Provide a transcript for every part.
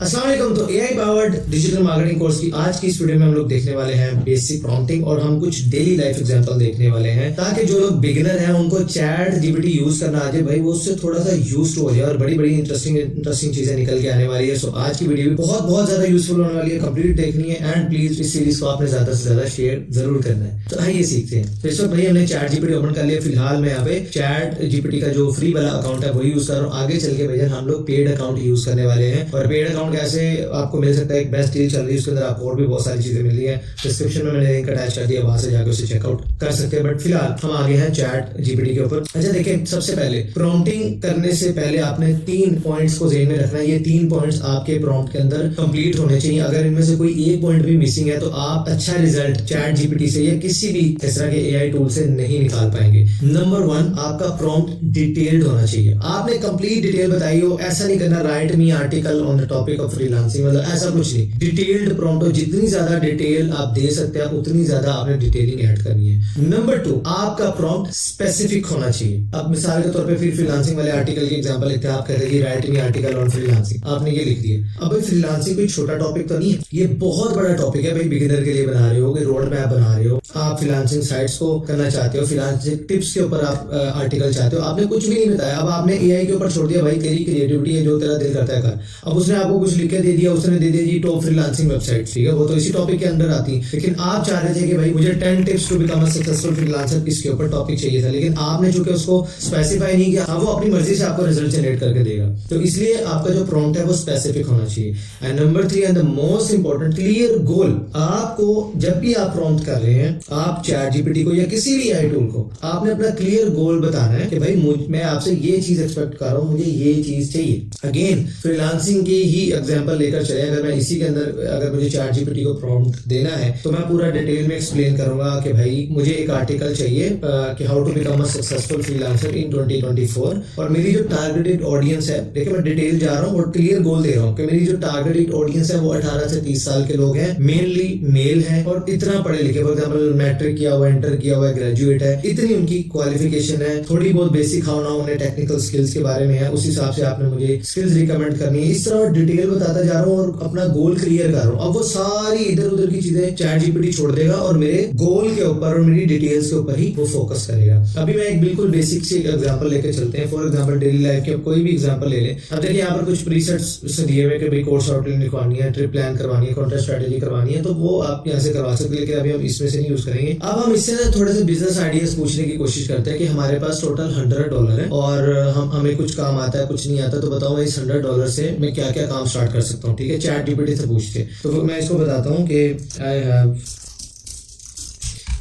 अस्सलाम वालेकुम। तो AI powered digital marketing course की आज की इस वीडियो में हम लोग देखने वाले हैं बेसिक प्रॉम्प्टिंग और हम कुछ डेली लाइफ एग्जांपल देखने वाले हैं ताकि जो लोग बिगिनर हैं उनको चैट जीपीटी यूज करना आ जाए, भाई वो उससे थोड़ा सा यूज्ड हो जाए और बड़ी बड़ी इंटरेस्टिंग चीजें निकल के आने वाली है। सो आज की वीडियो भी बहुत ज्यादा यूजफुल होने वाली है, कंप्लीट देखनी है एंड प्लीज इस सीरीज को आपने ज्यादा से ज्यादा शेयर जरूर करना है। तो आइए सीखते हैं। तो इस वक्त भाई हमने चैट जीपीटी ओपन कर लिया। फिलहाल मैं यहाँ पे चैट जीपीटी का जो फ्री वाला अकाउंट है वही यूज कर रहा हूँ। आगे चल के भैया हम लोग पेड अकाउंट यूज करने वाले हैं और पेड अकाउंट कैसे आपको मिल सकता है, एक बेस्ट डील चल रही है उसके अंदर आपको और भी बहुत सारी चीजें मिल रही है। डिस्क्रिप्शन में मैंने लिंक अटैच कर दिया, वहां से जाकर उसे चेकआउट कर सकते हैं। बट फिलहाल हम आगे हैं चैट जीपीटी के ऊपर। अच्छा देखिए, सबसे पहले प्रॉम्प्टिंग करने से पहले आपने 3 पॉइंट्स को ध्यान में रखना है। ये 3 पॉइंट्स आपके प्रॉम्प्ट के अंदर कंप्लीट होने चाहिए। अगर इनमें से कोई एक पॉइंट भी मिसिंग है तो आप अच्छा रिजल्ट चैट जीपीटी से या किसी भी इस तरह के एआई टूल से नहीं निकाल पाएंगे। नंबर 1, आपका प्रॉम्प्ट डिटेल्ड होना चाहिए। आपने कंप्लीट डिटेल बताई हो। ऐसा नहीं करना right me article on the topic of freelancing, मतलब ऐसा कुछ नहीं। डिटेल्ड प्रॉम्प्ट हो, जितनी ज्यादा डिटेल आप दे सकते हैं उतनी ज्यादा आपने डिटेलिंग ऐड करनी है। नंबर 2, आपका प्रॉम्प्ट स्पेसिफिक होना चाहिए। अब मिसाल के तौर पे फिर फ्रीलांसिंग वाले आर्टिकल की एग्जांपल लेते हैं। आप कहते हैं right me article on freelancing, आपने ये लिख दिया। अब फ्रीलांसिंग कोई छोटा टॉपिक तो नहीं है, ये बहुत बड़ा टॉपिक है भाई। बिगिनर के लिए बना रहे हो, रोड मैप बना रहे हो, आप फ्रीलांसिंग साइट्स को करना चाहते हो, फ्रीलांसिंग टिप्स के ऊपर आप आर्टिकल चाहते हो। आपने कुछ भी नहीं बताया, अब आपने एआई के ऊपर छोड़ दिया, भाई तेरी क्रिएटिविटी है, जो तेरा दिल करता है कर। अब उसने आपको कुछ लिख के दे दिया, उसने दे दिया जी टॉप फ्रीलांसिंग वेबसाइट, ठीक है, वो तो इसी टॉपिक के अंदर आती है। लेकिन आप चाह रहे थे कि भाई मुझे 10 tips to become a successful freelancer, इसके ऊपर टॉपिक चाहिए था, लेकिन आपने चूंकि उसको स्पेसिफाई नहीं किया, वो अपनी मर्जी से आपको रिजल्ट जनरेट करके देगा। तो इसलिए आपका जो प्रॉम्प्ट है वो स्पेसिफिक होना चाहिए। And number 3 and the most important, clear goal. आपको जब भी आप प्रॉम्प्ट कर रहे हैं, आप चैट जीपीटी को या किसी भी एआई टूल को, आपने अपना क्लियर गोल बताना है कि भाई मैं आपसे ये चीज एक्सपेक्ट कर रहा हूं, मुझे ये चीज चाहिए। अगेन फ्रीलांसिंग की ही एग्जांपल लेकर चले, अगर मैं इसी के अंदर अगर मुझे चैट जीपीटी को प्रॉम्प्ट देना है तो मैं पूरा डिटेल में एक्सप्लेन करूंगा कि भाई मुझे एक आर्टिकल चाहिए कि how to become a successful freelancer in 2024 और मेरी जो टारगेटेड ऑडियंस है, देखिए मैं डिटेल जा रहा हूँ और क्लियर गोल दे रहा हूँ कि मेरी जो टारगेटेड ऑडियंस है वो 18 से 30 साल के लोग हैं, मेनली मेल है और इतना पढ़े लिखे, फॉर एग्जांपल मैट्रिक किया हुआ, इंटर किया हुआ, ग्रेजुएट है, इतनी उनकी क्वालिफिकेशन है, थोड़ी बहुत बेसिक हाउ ना उन्हें टेक्निकल स्किल्स के बारे में है, उस हिसाब से आपने मुझे स्किल्स रिकमेंड करनी है। इस तरह डिटेल बताता जा रहा हूँ और अपना गोल क्लियर कर रहा हूँ। अब वो सारी इधर उधर की चीजें चैट जीपीटी छोड़ देगा और मेरे गोल के ऊपर और मेरी डिटेल्स के ऊपर ही वो फोकस करेगा। अभी मैं एक बिल्कुल बेसिक सी एग्जांपल लेके चलते हैं। फॉर एग्जांपल डेली लाइफ के कोई भी एग्जांपल ले ले। अब देखिए यहाँ पर कुछ प्रीसेट्स दिए हुए कि भाई कोर्स आउटलाइन लिखवानी है, ट्रिप प्लान करवानी है, कंटेंट स्ट्रेटेजी करवानी है, तो वो आप यहाँ से करवा सकते हैं, लेकिन अभी हम इसमें से नहीं यूज करेंगे। अब हम इससे थोड़े से बिजनेस आइडियाज पूछने की कोशिश करते हैं कि हमारे पास टोटल $100 है और हमें कुछ काम आता है, कुछ नहीं आता, तो बताओ इस $100 से मैं क्या क्या काम स्टार्ट कर सकता हूँ। ठीक है, चैट जीपीटी से पूछते, तो मैं इसको बताता हूँ कि आई हैव,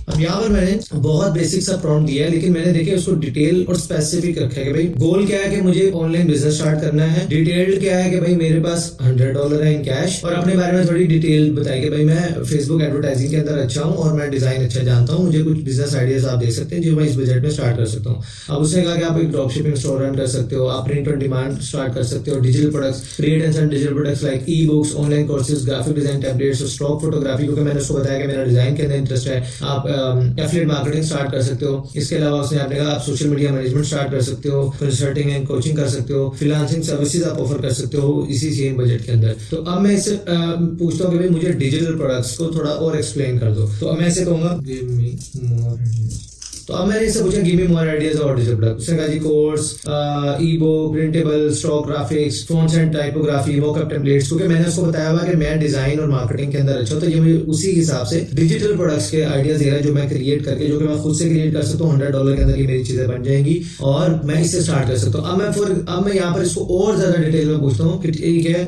अब यहाँ पर मैंने बहुत बेसिक सा प्रॉम्प्ट दिया है, लेकिन मैंने देखिए उसको डिटेल और स्पेसिफिक रखा है कि भाई गोल क्या है कि मुझे ऑनलाइन बिजनेस स्टार्ट करना है, डिटेल्ड क्या है कि भाई मेरे पास $100 है इन कैश, और अपने बारे में थोड़ी डिटेल बताई कि भाई मैं फेसबुक एडवर्टाइजिंग के अंदर अच्छा हूँ और मैं डिजाइन अच्छा जानता हूँ, मुझे कुछ बिजनेस आइडियाज आप दे सकते हैं जो मैं इस बजट में स्टार्ट कर सकता हूँ। अब उसने कहा कि आप एक ड्रॉप शिपिंग स्टोर रन कर सकते हो, आप प्रिंट ऑन डिमांड स्टार्ट कर सकते हो, digital products, create and sell digital products like ebooks, online courses, graphic design, tablets, stock photography, क्योंकि मैंने उसको बताया कि मेरा डिजाइन के अंदर इंटरेस्ट है। आप एफिलिएट मार्केटिंग स्टार्ट कर सकते हो। इसके अलावा उसने आपने कहा आप सोशल मीडिया मैनेजमेंट स्टार्ट कर सकते हो, कंसल्टिंग एंड कोचिंग कर सकते हो, फ्रीलांसिंग सर्विसेज आप ऑफर कर सकते हो इसी सेम बजट के अंदर। तो अब मैं इससे पूछता हूँ कि भाई मुझे डिजिटल प्रोडक्ट्स को थोड़ा और एक्सप्लेन कर दो, तो अब मैं ऐसे कहूंगा गिव मी मोर। तो अब मैंने इससे पूछा गिव मी मोर आइडियाज और डिजिटल प्रोडक्ट। उसने कहा जी course, ebook, printable, stock graphics, fonts and typography, mockup templates, क्योंकि मैंने उसको बताया हुआ कि मैं डिजाइन और मार्केटिंग के अंदर अच्छा हूं, तो ये मुझे उसी हिसाब से डिजिटल प्रोडक्ट्स के आइडियाज दे रहा है जो मैं क्रिएट करके, जो कि मैं खुद से क्रिएट कर सकता हूँ। $100 के अंदर ये मेरी चीजें बन जाएंगी और मैं इससे स्टार्ट कर सकता हूँ। अब मैं यहाँ पर इसको और ज्यादा डिटेल में पूछता हूँ कि ठीक है,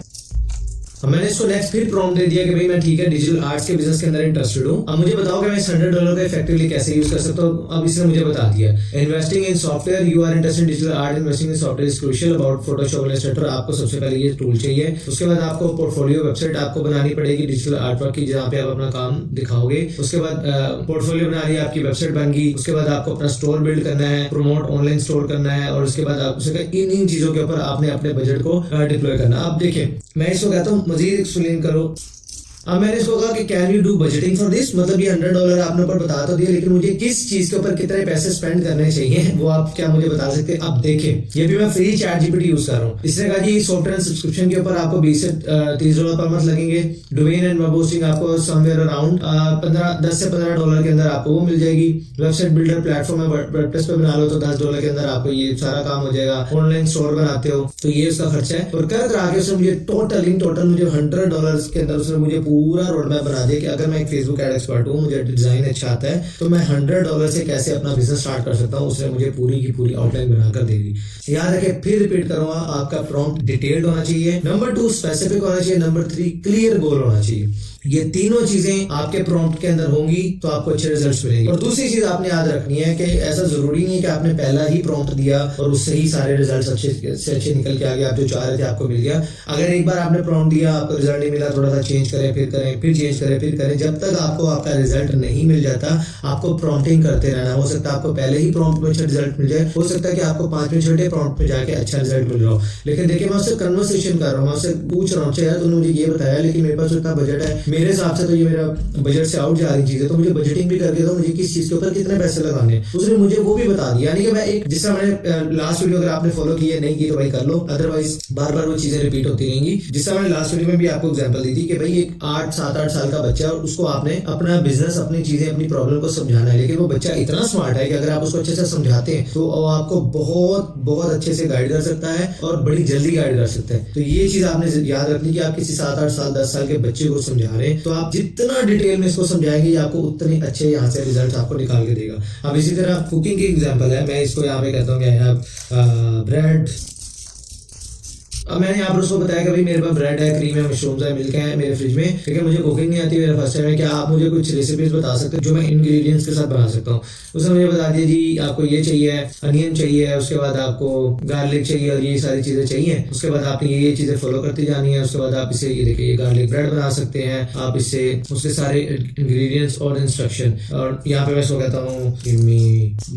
मैंने इसको नेक्स्ट फिर प्रॉम्प्ट दे दिया कि भाई मैं ठीक है डिजिटल आर्ट्स के बिजनेस के अंदर इंटरेस्टेड हूँ, अब मुझे बताओ कि मैं इस $100 का इफेक्टिवली कैसे यूज कर सकता हूँ। अब इसने मुझे बता दिया investing in software, you are interested in digital art, investing in software is crucial about Photoshop, Illustrator. आपको सबसे पहले ये टूल चाहिए, उसके बाद आपको पोर्टफोलियो वेबसाइट आपको बनानी पड़ेगी डिजिटल आर्ट वर्क की, जहाँ पे आप अपना काम दिखाओगे। उसके बाद पोर्टफोलियो बना लिया, आपकी वेबसाइट बन गई। उसके बाद आपको अपना स्टोर बिल्ड करना है, प्रमोट ऑनलाइन स्टोर करना है, और उसके बाद आप इन चीजों के ऊपर आपने अपने बजट को डिप्लॉय करना। अब देखिए मैं इसको कहता हूँ मजीद एक्सप्लेन करो। अब मैंने इसको कहा कि can you do budgeting for this, मतलब ये $100 आपने ऊपर बता तो दिया, लेकिन मुझे किस चीज के ऊपर कितने पैसे स्पेंड करने चाहिए वो आप क्या मुझे बता सकते हैं। अब देखें, ये भी मैं फ्री चैट जीपीटी यूज कर रहा हूँ। इसने कहा कि सॉफ्टवेयर सब्सक्रिप्शन के ऊपर आपको 20 से $30 पर मंथ लगेंगे। डोमेन एंड वेब होस्टिंग आपको समवेयर अराउंड 10 से $15 के अंदर आपको वो मिल जाएगी। वेबसाइट बिल्डर प्लेटफॉर्म है, वर्डप्रेस पे बना लो तो $10 के अंदर आपको ये सारा काम हो जाएगा। ऑनलाइन स्टोर बनाते हो तो ये उसका खर्चा है। और कर करा के उसने मुझे टोटल मुझे $100 के अंदर उसने मुझे पूरा रोड मैप बना दिया कि अगर मैं एक फेसबुक एड एक्सपर्ट हूँ, मुझे डिजाइन अच्छा आता है, तो मैं $100 से कैसे अपना बिजनेस स्टार्ट कर सकता हूँ। उसने मुझे पूरी की पूरी आउटलाइन बनाकर दे दी। याद रखे, फिर रिपीट करूंगा, आपका प्रॉम्प्ट डिटेल्ड होना चाहिए, नंबर 2 स्पेसिफिक होना चाहिए, नंबर 3 क्लियर गोल होना चाहिए। ये तीनों चीजें आपके प्रॉम्प्ट के अंदर होंगी तो आपको अच्छे रिजल्ट्स मिलेंगे। और दूसरी चीज आपने याद रखनी है कि ऐसा जरूरी नहीं है कि आपने पहला ही प्रॉम्प्ट दिया और उससे ही सारे रिजल्ट्स अच्छे से अच्छे निकल के आ गए, आप जो चाह रहे थे आपको मिल गया। अगर एक बार आपने प्रॉम्प्ट दिया, आपको रिजल्ट नहीं मिला, थोड़ा सा चेंज करें, फिर चेंज करें, फिर करें, जब तक आपको आपका रिजल्ट नहीं मिल जाता आपको प्रॉम्प्टिंग करते रहना। हो सकता है आपको पहले ही प्रॉम्प्ट में अच्छा रिजल्ट मिल जाए, हो सकता है कि आपको 5वें 6वें प्रॉम्प्ट में जाके अच्छा रिजल्ट मिल रहा हो। लेकिन देखिए, मैं उससे कन्वर्सेशन कर रहा हूँ, मैं उससे पूछ रहा हूँ, यार तूने मुझे ये बताया लेकिन मेरे पास इतना बजट है, मेरे हिसाब से तो ये मेरा बजट से आउट जा रही चीज है, तो मुझे बजटिंग भी करके दो, मुझे किस चीज के ऊपर कितने पैसे लगाने हैं। उसने मुझे वो भी बता दिया। यानी कि मैं एक, जिस तरह मैंने लास्ट वीडियो, अगर आपने फॉलो की है नहीं की तो भाई कर लो, अदरवाइज बार बार वो चीजें रिपीट होती रहेंगी। जिस तरह मैंने लास्ट वीडियो में भी आपको एग्जांपल दी थी कि भाई एक 7-8 साल का बच्चा, और उसको आपने अपना बिजनेस, अपनी चीजें, अपनी प्रॉब्लम को समझाना है, लेकिन वो बच्चा इतना स्मार्ट है कि अगर आप उसको अच्छे से समझाते हैं तो वो आपको बहुत बहुत अच्छे से गाइड कर सकता है और बड़ी जल्दी गाइड कर सकता है। तो ये चीज आपने याद रखनी कि आप किसी 7-8 साल 10 साल के बच्चे को समझा रहे हैं तो आप जितना डिटेल में इसको समझाएंगे आपको उतने अच्छे यहाँ से रिजल्ट आपको निकाल के देगा। अब इसी तरह कुकिंग की एग्जांपल है, मैं इसको यहाँ पे कहता हूँ कि ब्रेड। अब मैंने यहाँ पर उसको बताया कि भाई मेरे पास ब्रेड है, क्रीम है, मशरूम्स है, मिल्क है मेरे फ्रिज में, ठीक है, मुझे कुकिंग नहीं आती, मेरा फर्स्ट टाइम है, क्या आप मुझे कुछ रेसिपीज बता सकते हैं जो मैं इंग्रेडिएंट्स के साथ बना सकता हूँ। उसने मुझे बता दिया जी आपको ये चाहिए, अनियन चाहिए, उसके बाद आपको गार्लिक चाहिए और ये सारी चीजें चाहिए। उसके बाद आपने ये चीजें फॉलो करती जानी है। उसके बाद आप इसे ये देखिए, ये गार्लिक ब्रेड बना सकते हैं आप इससे, उसके सारे इंग्रेडिएंट्स और इंस्ट्रक्शन। और यहाँ पे मैं इसको कहता हूँ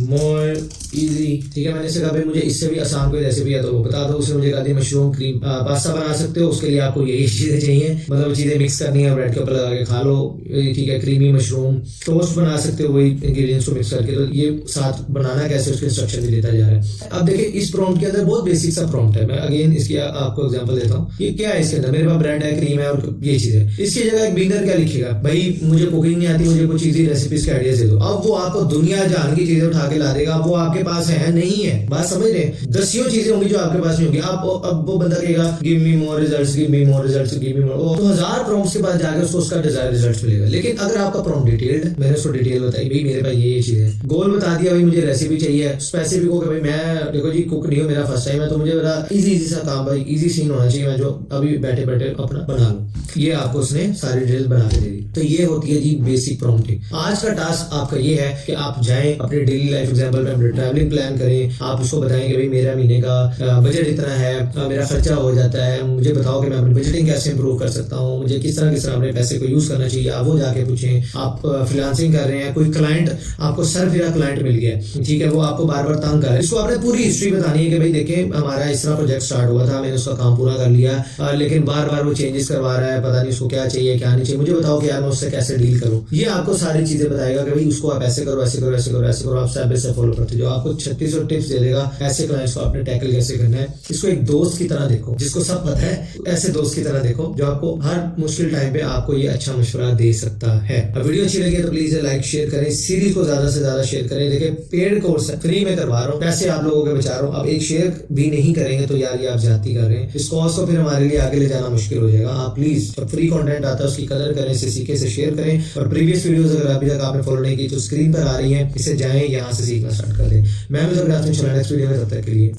मोर इजी, ठीक है। मैंने इसे कहा भाई मुझे इससे भी आसान कोई रेसिपी है तो वो बता दो। उसने मुझे कहा दी मशरूम क्रीम पास्ता बना सकते हो, उसके लिए आपको यही चीजें चाहिए, मतलब चीजें मिक्स करनी है, ब्रेड के ऊपर लगा के खा लो, ठीक है। क्रीमी मशरूम टोस्ट बना सकते हो वही इंग्रेडिएंट्स को मिक्स करके, तो ये साथ बनाना कैसे उसके इंस्ट्रक्शन भी देता जा रहा है। अब देखिए, इस प्रॉम्प्ट के अंदर बहुत बेसिक सा प्रॉम्प्ट है, मैं अगेन इसकी आपको एग्जांपल देता हूँ। ये क्या है, इसके अंदर मेरे पास ब्रेड है, क्रीम है और ये चीज है। इसकी जगह एक बिगिनर क्या लिखेगा, भाई मुझे कुकिंग नहीं आती, मुझे कुछ इजी रेसिपीज के आइडियाज दे दो। अब वो आपको दुनिया जान की चीजें उठा के ला देगा, वो आपके पास है नहीं है, बात समझ रहे हैं। 10 चीजें होंगी जो आपके पास नहीं होंगी। अब वो बंदा कहेगा गिव मी मोर रिजल्ट्स, गिव मी मोर रिजल्ट्स, गिव मी मोर, वो तो 1000 प्रॉम्प्ट्स के पास जाकर उसको उसका डिजायर रिजल्ट्स मिलेगा। लेकिन अगर आपका प्रॉम्प्ट डिटेल्ड, मैंने उसको डिटेल बताई, भाई मेरे पास ये चीज है, गोल बता दिया, भाई मुझे रेसिपी चाहिए, स्पेसिफिक हो कि भाई मैं देखो जी कुक नहीं हूं, मेरा फर्स्ट टाइम है, तो मुझे बड़ा इजी सा काम, भाई इजी सीन होना चाहिए, मैं जो अभी बैठे बैठे अपना बना लूं। ये आपको उसने सारी डिटेल बना के दे दी। तो ये होती है जी बेसिक प्रॉम्प्टिंग। आज का टास्क आपका ये है कि आप जाएं अपने डेली लाइफ एग्जांपल में अपने ट्रैवलिंग प्लान करें, आप उसको बताएं कि भाई मेरा महीने का बजट इतना है, मेरा खर्चा हो जाता है, मुझे बताओ कि मैं अपनी बजटिंग कैसे इंप्रूव कर सकता हूँ, मुझे किस तरह अपने पैसे को यूज करना चाहिए। आप वो जाके पूछें। आप फ्रीलांसिंग कर रहे हैं, कोई क्लाइंट आपको सरफिरा क्लाइंट मिल गया, ठीक है, वो आपको बार बार तंग कर रहा है, इसको आपने पूरी हिस्ट्री बतानी है कि भाई देखिए हमारा इस तरह प्रोजेक्ट स्टार्ट हुआ था, मैंने उसका काम पूरा कर लिया, लेकिन बार बार वो चेंजेस करवा रहा है, पता नहीं उसको क्या चाहिए क्या नहीं चाहिए, मुझे बताओ कि यार मैं उससे कैसे डील करूं। ये आपको सारी चीजें बताएगा कि भाई उसको आप ऐसे करो, ऐसे करो, ऐसे करो, ऐसे करो, आप स्टेप बाय स्टेप फॉलो करते जाओ। आपको 36 टिप्स दे देगा ऐसे क्लाइंट्स को आपने टैकल कैसे करना है। इसको एक दोस्त की तरह देखो, जिसको सब पता है, ऐसे दोस्त की तरह देखो जो आपको हर मुश्किल टाइम पे आपको ये अच्छा मशवरा दे सकता है। अब वीडियो अच्छी लगी तो प्लीज लाइक शेयर करें, सीरीज को ज्यादा से ज्यादा शेयर करें। देखिए पेड कोर्स है, फ्री में करवा रहा हूँ, पैसे आप लोगों के बचा रहा हूँ। अब एक शेयर भी नहीं करेंगे तो यार ये आप ज्यादती कर रहे हैं, इस कॉज को फिर हमारे लिए आगे ले जाना मुश्किल हो जाएगा। आप प्लीज फ्री कंटेंट आता है उसकी कदर करें, इसे सीखे, से शेयर करें। और प्रीवियस वीडियोस अगर अभी तक आपने फॉलो नहीं की तो स्क्रीन पर आ रही है, इसे जाएं यहाँ से सीखना स्टार्ट कर दें। मैं नेक्स्ट वीडियो में, तब तक के लिए